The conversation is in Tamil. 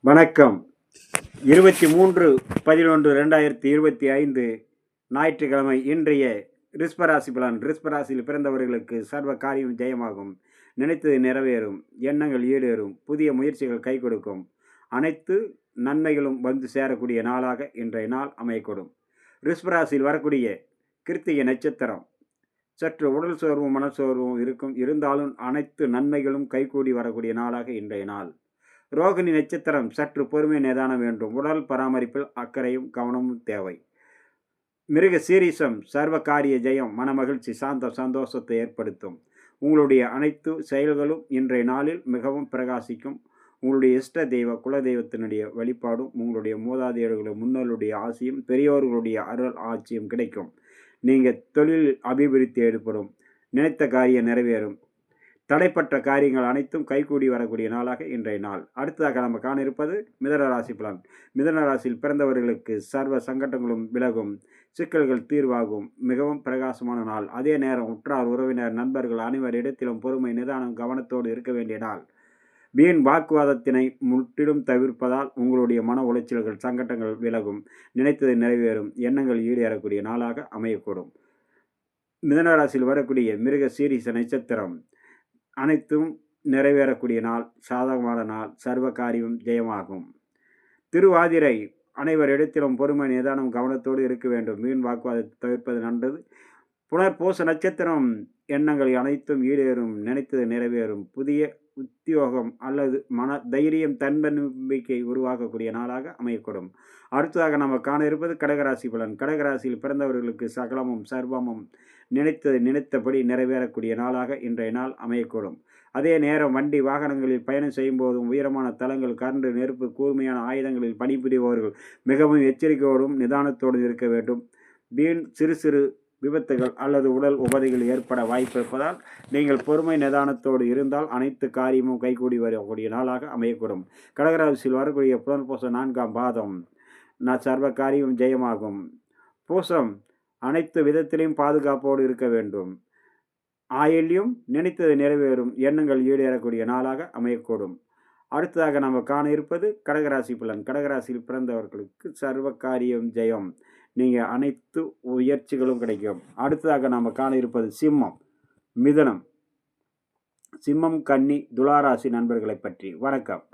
வணக்கம். 23/11/2025 ஞாயிற்றுக்கிழமை. இன்றைய ரிஷபராசி பலன். ரிஷபராசியில் பிறந்தவர்களுக்கு சர்வ காரியம் ஜெயமாகும். நினைத்தது நிறைவேறும். எண்ணங்கள் ஈடேறும். புதிய முயற்சிகள் கை கொடுக்கும். அனைத்து நன்மைகளும் வந்து சேரக்கூடிய நாளாக இன்றைய நாள் அமையக்கூடும். ரிஷபராசியில் வரக்கூடிய கிருத்திகை நட்சத்திரம் சற்று உடல் சோர்வும் மனச்சோர்வும் இருக்கும். இருந்தாலும் அனைத்து நன்மைகளும் கைகூடி வரக்கூடிய நாளாக இன்றைய நாள். ரோகிணி நட்சத்திரம் சற்று பொறுமை நிதானம் வேண்டும். உடல் பராமரிப்பில் அக்கறையும் கவனமும் தேவை. மிருக சீரிசம் சர்வ காரிய ஜெயம், மனமகிழ்ச்சி, சாந்த சந்தோஷத்தை ஏற்படுத்தும். உங்களுடைய அனைத்து செயல்களும் இன்றைய நாளில் மிகவும் பிரகாசிக்கும். உங்களுடைய இஷ்ட தெய்வ குலதெய்வத்தினுடைய வழிபாடும் உங்களுடைய மூதாதையர்களுடைய முன்னோருடைய ஆசையும் பெரியோர்களுடைய அருள் ஆட்சியும் கிடைக்கும். நீங்கள் தொழில் அபிவிருத்தி ஏற்படும். நினைத்த காரியம் நிறைவேறும். தடைப்பட்ட காரியங்கள் அனைத்தும் கைகூடி வரக்கூடிய நாளாக இன்றைய நாள். அடுத்ததாக நம்ம காண இருப்பது மிதுன ராசி பலன். மிதுன ராசியில் பிறந்தவர்களுக்கு சர்வ சங்கடங்களும் விலகும். சிக்கல்கள் தீர்வாகும். மிகவும் பிரகாசமான நாள். அதே நேரம் உற்றார் உறவினர் நண்பர்கள் அனைவரிடத்திலும் பொறுமை நிதானம் கவனத்தோடு இருக்க வேண்டிய நாள். வீண் வாக்குவாதத்தினை முற்றிலும் தவிர்ப்பதால் உங்களுடைய மன உளைச்சல்கள் சங்கடங்கள் விலகும். நினைத்தது நிறைவேறும். எண்ணங்கள் ஈடேறக்கூடிய நாளாக அமையக்கூடும். மிதுன ராசியில் வரக்கூடிய மிருக சீரிச நட்சத்திரம் அனைத்தும் நிறைவேறக்கூடிய நாள். சாதகமான நாள். சர்வ காரியம் ஜெயமாகும். திருவாதிரை அனைவரிடத்திலும் பொறுமை நிதானம் கவனத்தோடு இருக்க வேண்டும். வீண் வாக்குவாதத்தை தவிர்ப்பது நல்லது. புனர்பூச நட்சத்திரம் எண்ணங்கள் அனைத்தும் ஈடேறும். நினைத்தது நிறைவேறும். புதிய உத்தியோகம் அல்லது மன தைரியம் தன்னம்பிக்கை உருவாக்கக்கூடிய நாளாக அமையக்கூடும். அடுத்ததாக நம்ம காண இருப்பது கடகராசி பலன். கடகராசியில் பிறந்தவர்களுக்கு சகலமும் சர்வமும் நினைத்தபடி நிறைவேறக்கூடிய நாளாக இன்றைய நாள் அமையக்கூடும். அதே நேரம் வண்டி வாகனங்களில் பயணம் செய்யும் போதும் உயரமான தளங்கள், கரண்டு, நெருப்பு, கூர்மையான ஆயுதங்களில் பணிபுரிபவர்கள் மிகவும் எச்சரிக்கையோடும் நிதானத்தோடும் இருக்க வேண்டும். வீண் சிறு சிறு விபத்துகள் அல்லது உடல் உபாதைகள் ஏற்பட வாய்ப்பு இருப்பதால் நீங்கள் பொறுமை நிதானத்தோடு இருந்தால் அனைத்து காரியமும் கைகூடி வரக்கூடிய நாளாக அமையக்கூடும். கடகராசியில் வரக்கூடிய புனர்பூசம் 4ஆம் பாதம் சர்வ காரியம் ஜெயமாகும். பூசம் அனைத்து விதத்திலையும் பாதுகாப்போடு இருக்க வேண்டும். ஆயில்யம் நினைத்தது நிறைவேறும். எண்ணங்கள் ஈடேறக்கூடிய நாளாக அமையக்கூடும். அடுத்ததாக நம்ம காண இருப்பது கடகராசி பலன். கடகராசியில் பிறந்தவர்களுக்கு சர்வ காரியம் ஜெயம். நீங்கள் அனைத்து முயற்சிகளும் கிடைக்கும். அடுத்ததாக நாம் காண இருப்பது சிம்மம், மிதுனம். சிம்மம், கன்னி, துளாராசி நண்பர்களை பற்றி. வணக்கம்.